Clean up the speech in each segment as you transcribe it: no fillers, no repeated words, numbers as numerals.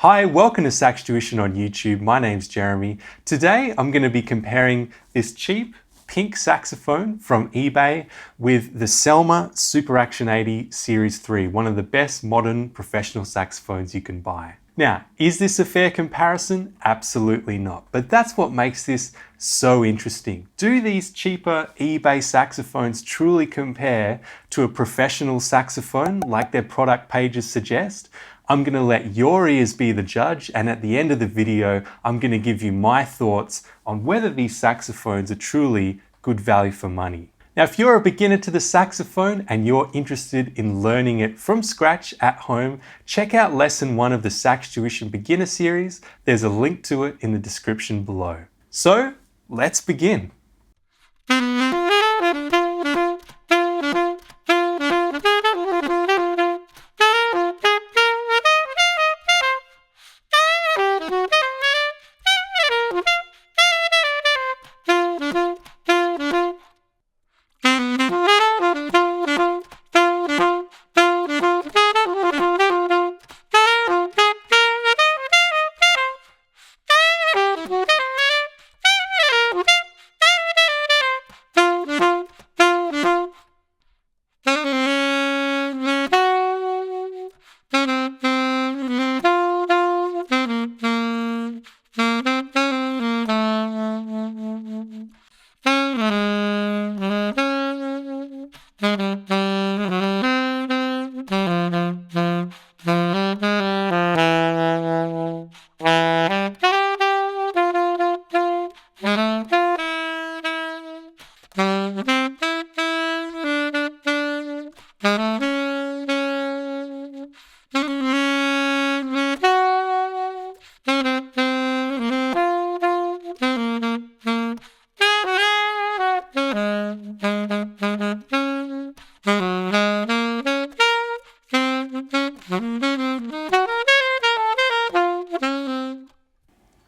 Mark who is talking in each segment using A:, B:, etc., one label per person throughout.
A: Hi, welcome to SaxTuition on YouTube. My name's Jeremy. Today I'm going to be comparing this cheap pink saxophone from eBay with the Selmer Super Action 80 Series 3, one of the best modern professional saxophones you can buy. Now, is this a fair comparison? Absolutely not. But that's what makes this so interesting. Do these cheaper eBay saxophones truly compare to a professional saxophone like their product pages suggest? I'm going to let your ears be the judge, and at the end of the video, I'm going to give you my thoughts on whether these saxophones are truly good value for money. Now, if you're a beginner to the saxophone and you're interested in learning it from scratch at home, check out lesson 1 of the SaxTuition beginner series. There's a link to it in the description below. So, let's begin.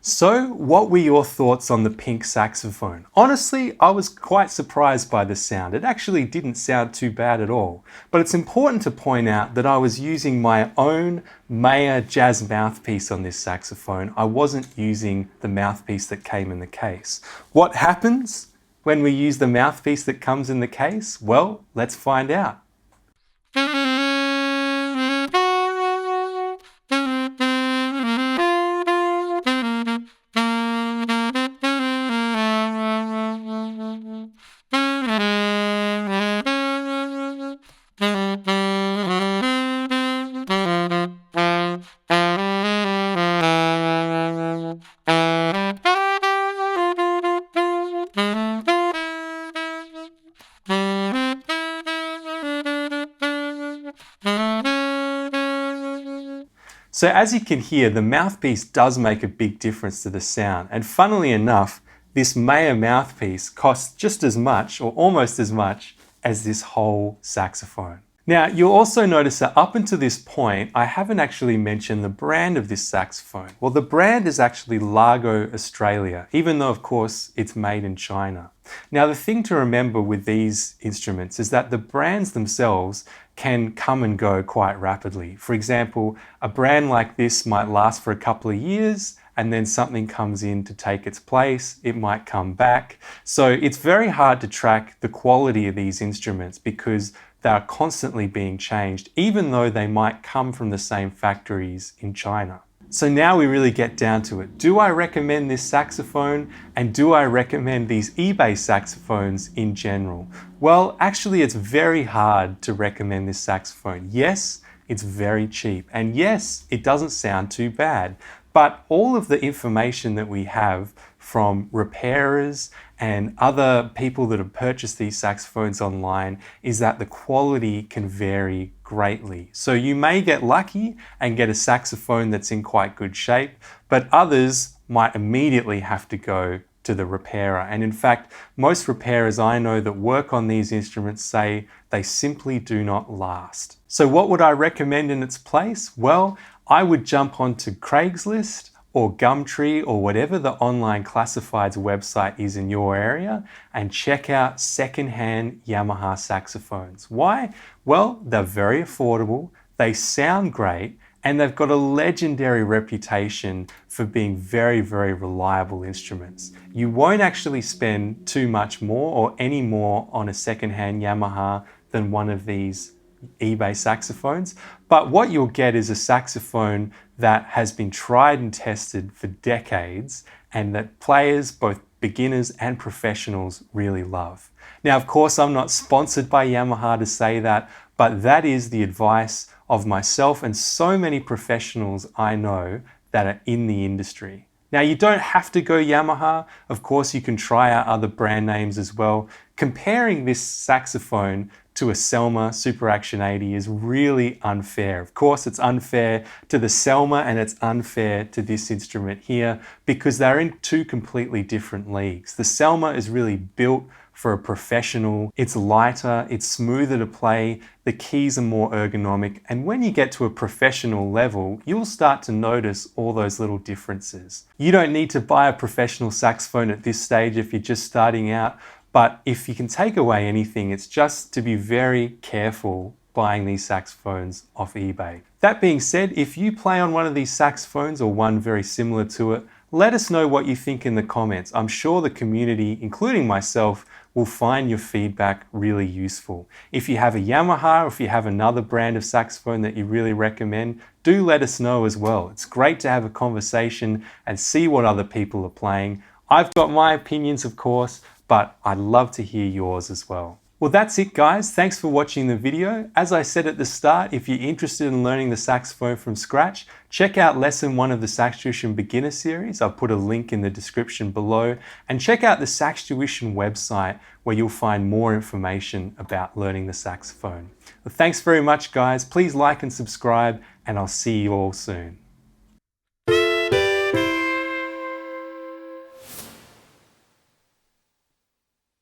A: So, what were your thoughts on the pink saxophone? Honestly, I was quite surprised by the sound. It actually didn't sound too bad at all. But it's important to point out that I was using my own Mayer jazz mouthpiece on this saxophone. I wasn't using the mouthpiece that came in the case. What happens when we use the mouthpiece that comes in the case? Well, let's find out. So as you can hear, the mouthpiece does make a big difference to the sound. And funnily enough, this Mayer mouthpiece costs just as much or almost as much as this whole saxophone. Now, you'll also notice that up until this point, I haven't actually mentioned the brand of this saxophone. Well, the brand is actually Largo Australia, even though, of course, it's made in China. Now, the thing to remember with these instruments is that the brands themselves can come and go quite rapidly. For example, a brand like this might last for a couple of years, and then something comes in to take its place, it might come back. So it's very hard to track the quality of these instruments because they are constantly being changed, even though they might come from the same factories in China. So now we really get down to it. Do I recommend this saxophone, and do I recommend these eBay saxophones in general? Well, actually it's very hard to recommend this saxophone. Yes, it's very cheap, and yes, it doesn't sound too bad. But all of the information that we have from repairers and other people that have purchased these saxophones online is that the quality can vary greatly. So you may get lucky and get a saxophone that's in quite good shape, but others might immediately have to go to the repairer. And in fact, most repairers I know that work on these instruments say they simply do not last. So what would I recommend in its place? Well, I would jump onto Craigslist or Gumtree or whatever the online classifieds website is in your area and check out secondhand Yamaha saxophones. Why? Well, they're very affordable, they sound great, and they've got a legendary reputation for being very, very reliable instruments. You won't actually spend too much more or any more on a secondhand Yamaha than one of these eBay saxophones, but what you'll get is a saxophone that has been tried and tested for decades and that players, both beginners and professionals, really love. Now, of course, I'm not sponsored by Yamaha to say that, but that is the advice of myself and so many professionals I know that are in the industry. Now, you don't have to go Yamaha. Of course, you can try out other brand names as well. Comparing this saxophone to a Selmer Super Action 80 is really unfair. Of course, it's unfair to the Selmer and it's unfair to this instrument here because they're in two completely different leagues. The Selmer is really built for a professional. It's lighter, it's smoother to play, the keys are more ergonomic, and when you get to a professional level, you'll start to notice all those little differences. You don't need to buy a professional saxophone at this stage if you're just starting out, but if you can take away anything, it's just to be very careful buying these saxophones off eBay. That being said, if you play on one of these saxophones or one very similar to it, let us know what you think in the comments. I'm sure the community, including myself, will find your feedback really useful. If you have a Yamaha or if you have another brand of saxophone that you really recommend, do let us know as well. It's great to have a conversation and see what other people are playing. I've got my opinions, of course, but I'd love to hear yours as well. Well, that's it, guys. Thanks for watching the video. As I said at the start, if you're interested in learning the saxophone from scratch, check out lesson 1 of the SaxTuition beginner series. I'll put a link in the description below, and check out the SaxTuition website where you'll find more information about learning the saxophone. Well, thanks very much, guys. Please like and subscribe, and I'll see you all soon.